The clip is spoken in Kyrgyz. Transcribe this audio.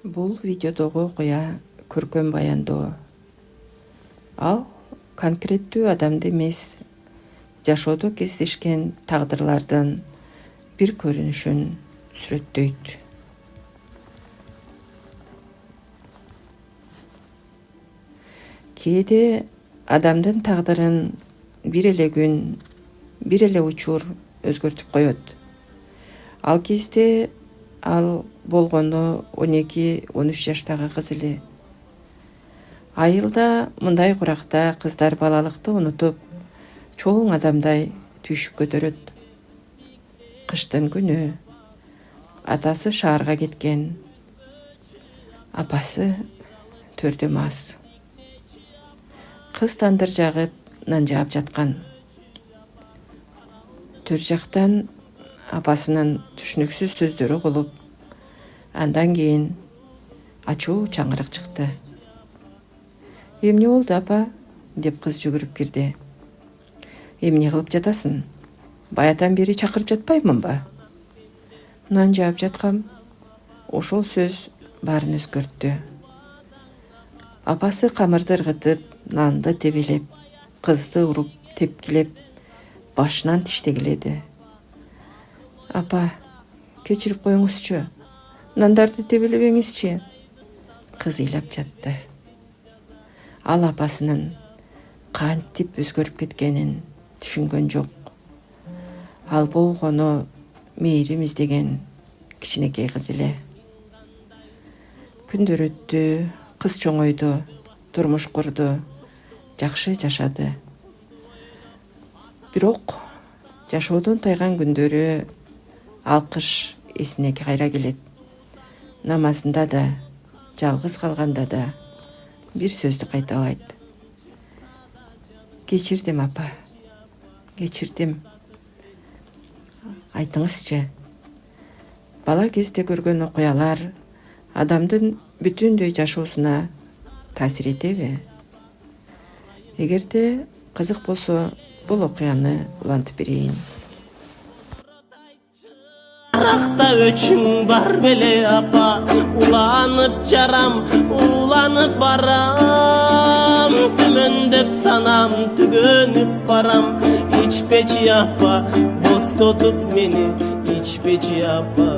Бул видеодогу окуя көркөм баяндоо. Ал конкреттүү адамды эмес, жашоодо кездешкен тагдырлардын бир көрүнүшүн сүрөттөйт. Кээде адамдын тагдырын бир эле күн, бир эле учур өзгөртүп коет. Ал кезде ал болгону 12-13 жаштагы кыз эле. Айылда мындай куракта кыздар балалыкты унутуп, чоң адамдай түйшүк көтөрөт. Кыштын күнү атасы шаарга кеткен, апасы төрдө мас. Кыз тандыр жагып, нан жаап жаткан. Төр жактан апасынын түшүнүксүз сөздөрү угулуп, андан кийин ачуу чаңгырык чыкты. «Эмне болду, апа?» деп кыз жүгүрүп кирди. «Эмне кылып жатасың? Баятан бери чакырып жатпаймын ба?» «Нан жаап жаткам». Ошол сөз баарын өзгөрттү. Апасы камырды ыргытып, нанды тебелеп, кызды уруп, тепкилеп, башынан тиштегиледи. «Апа, кечирип коюңузчу. Нандарды тебелебеңизчи». Кыз ыйлап жатты. Ал апасынын кантип өзгөрүп кеткенин түшүнгөн жок. Ал болгону мээрим издеген кичинекей кыз эле. Күндөр өттү, кыз чоңойду, турмуш курду, жакшы жашады. Бирок жашоодон тайган күндөрү алкыш эсине кайра келет. Намазында да, жалгыз калганда да бир сөздү кайталайт. «Кечирдим, апа. Кечирдим». Айтыңызчы, бала кезде көргөн окуялар адамдын бүтүндөй жашоосуна таасир этеби? Эгерде кызык болсо, бул окуяны улантып берейин. Аракта өчүң бар беле, апа, уланып жарам, уланып барам, түмөндөп санам, түгөнүп барам, ичпечи апа, бостотуп мени, ичпечи апа.